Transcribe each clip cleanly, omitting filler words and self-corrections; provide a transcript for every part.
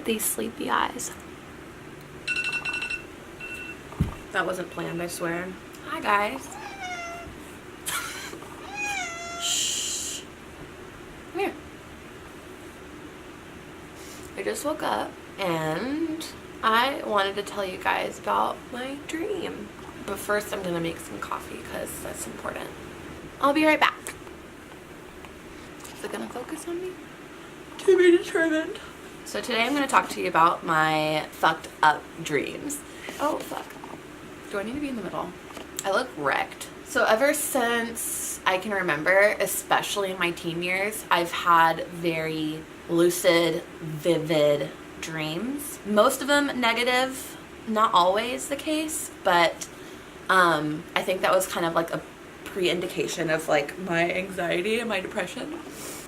at these sleepy eyes. That wasn't planned, I swear. Hi, guys. Shh. Come here. I just woke up and I wanted to tell you guys about my dream. But first I'm gonna make some coffee because that's important. I'll be right back. Is it gonna focus on me? To be determined. So today I'm gonna talk to you about my fucked up dreams. Oh, fuck. Do I need to be in the middle? I look wrecked. So ever since I can remember, especially in my teen years, I've had very lucid, vivid dreams. Most of them negative, not always the case, but I think that was kind of like a pre-indication of like my anxiety and my depression.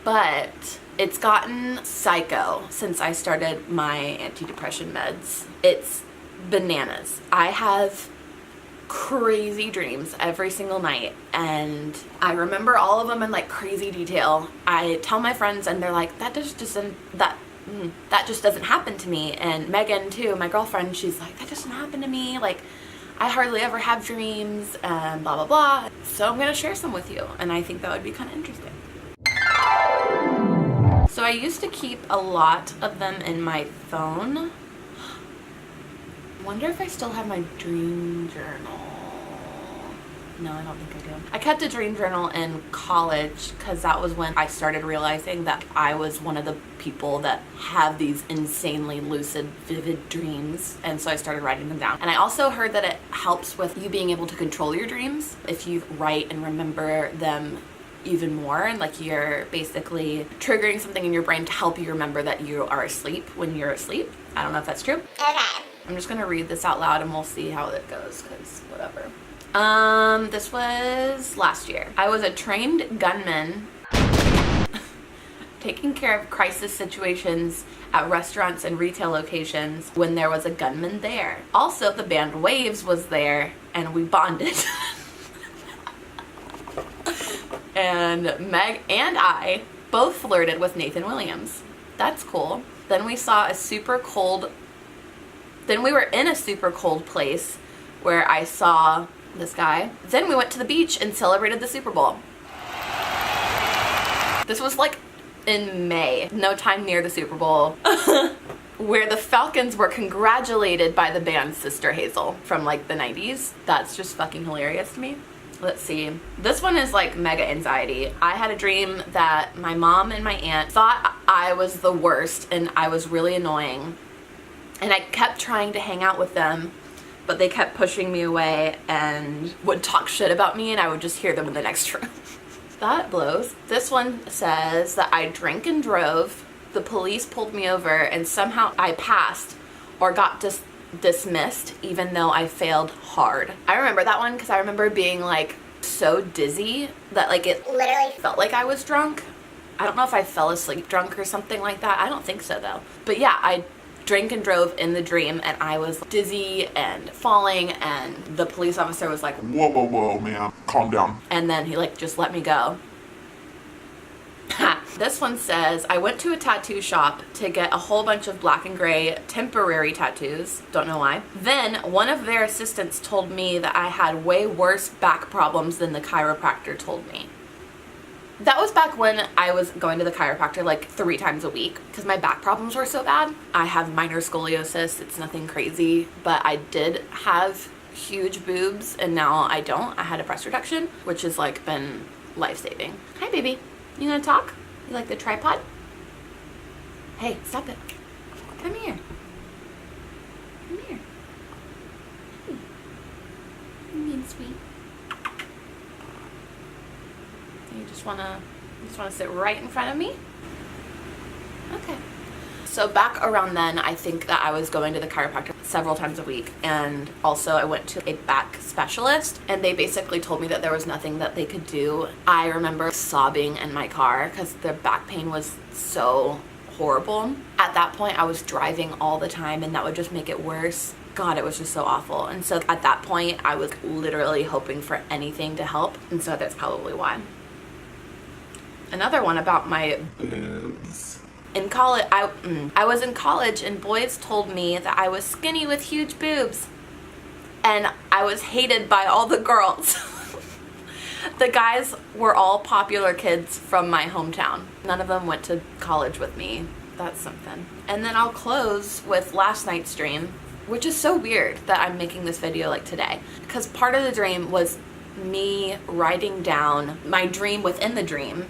But it's gotten psycho since I started my antidepressant meds. It's bananas. I have crazy dreams every single night and I remember all of them in like crazy detail. I tell my friends and they're like, that just doesn't happen to me. And Megan too, my girlfriend, she's like, that doesn't happen to me. Like, I hardly ever have dreams and blah blah blah. So I'm gonna share some with you and I think that would be kind of interesting. So I used to keep a lot of them in my phone. Wonder if I still have my dream journal. No, I don't think I do. I kept a dream journal in college because that was when I started realizing that I was one of the people that have these insanely lucid, vivid dreams. And so I started writing them down. And I also heard that it helps with you being able to control your dreams if you write and remember them even more, and like you're basically triggering something in your brain to help you remember that you are asleep when you're asleep. I don't know if that's true. Okay. I'm just gonna read this out loud and we'll see how it goes, because whatever. This was last year. I was a trained gunman taking care of crisis situations at restaurants and retail locations when there was a gunman there. Also, the band Waves was there and we bonded. And Meg and I both flirted with Nathan Williams. That's cool. Then we saw a super cold, then we were in a super cold place where I saw this guy. Then we went to the beach and celebrated the Super Bowl. This was like in May, no time near the Super Bowl, where the Falcons were congratulated by the band Sister Hazel from like the 90s. That's just fucking hilarious to me. Let's see. This one is like mega anxiety. I had a dream that my mom and my aunt thought I was the worst and I was really annoying. And I kept trying to hang out with them, but they kept pushing me away and would talk shit about me and I would just hear them in the next room. That blows. This one says that I drank and drove, the police pulled me over, and somehow I passed or got dismissed even though I failed hard. I remember that one because I remember being like so dizzy that like it literally felt like I was drunk. I don't know if I fell asleep drunk or something like that. I don't think so though. But yeah, I drank and drove in the dream and I was dizzy and falling and the police officer was like, whoa, whoa, whoa, man, calm down. And then he like just let me go. This one says, I went to a tattoo shop to get a whole bunch of black and gray temporary tattoos. Don't know why. Then one of their assistants told me that I had way worse back problems than the chiropractor told me. That was back when I was going to the chiropractor like 3 times a week because my back problems were so bad. I have minor scoliosis. It's nothing crazy, but I did have huge boobs and now I don't. I had a breast reduction, which has like been life-saving. Hi, baby. You gonna talk? You like the tripod? Hey, stop it. Come here. Come here. Hey. You mean sweet. You just wanna sit right in front of me? Okay. So back around then, I think that I was going to the chiropractor several times a week, and also I went to a back specialist and they basically told me that there was nothing that they could do. I remember sobbing in my car because the back pain was so horrible. At that point I was driving all the time and that would just make it worse. God, it was just so awful. And so at that point I was literally hoping for anything to help, and so that's probably why. Another one about my boobs. In college, I was in college and boys told me that I was skinny with huge boobs. And I was hated by all the girls. The guys were all popular kids from my hometown. None of them went to college with me. That's something. And then I'll close with last night's dream, which is so weird that I'm making this video like today. Because part of the dream was me writing down my dream within the dream.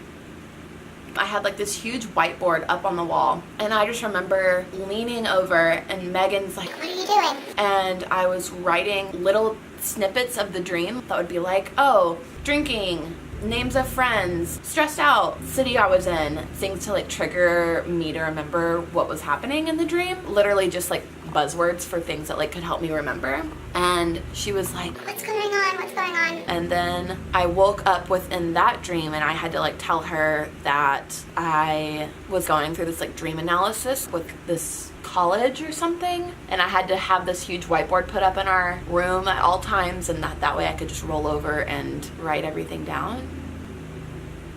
I had like this huge whiteboard up on the wall, and I just remember leaning over and Megan's like, "What are you doing?" And I was writing little snippets of the dream that would be like, oh, drinking, names of friends, stressed out, city I was in, things to like trigger me to remember what was happening in the dream. Literally just like buzzwords for things that like could help me remember. And she was like, "What's going on? What's going on?" And then I woke up within that dream and I had to like tell her that I was going through this like dream analysis with this college or something, and I had to have this huge whiteboard put up in our room at all times, and that way I could just roll over and write everything down.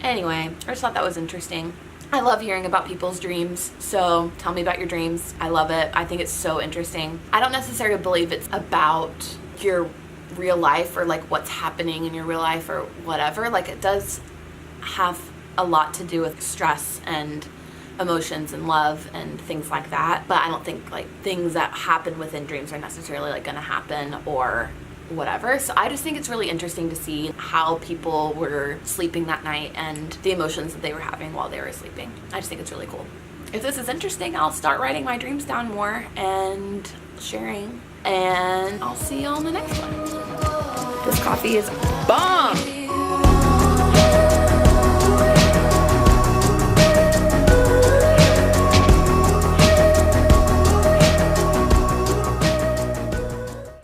Anyway, I just thought that was interesting. I love hearing about people's dreams, so tell me about your dreams. I love it. I think it's so interesting. I don't necessarily believe it's about your real life or like what's happening in your real life or whatever. Like, it does have a lot to do with stress and emotions and love and things like that, but I don't think like things that happen within dreams are necessarily like gonna happen or whatever. So I just think it's really interesting to see how people were sleeping that night and the emotions that they were having while they were sleeping. I just think it's really cool. If this is interesting, I'll start writing my dreams down more and sharing, and I'll see you on the next one. This coffee is bomb!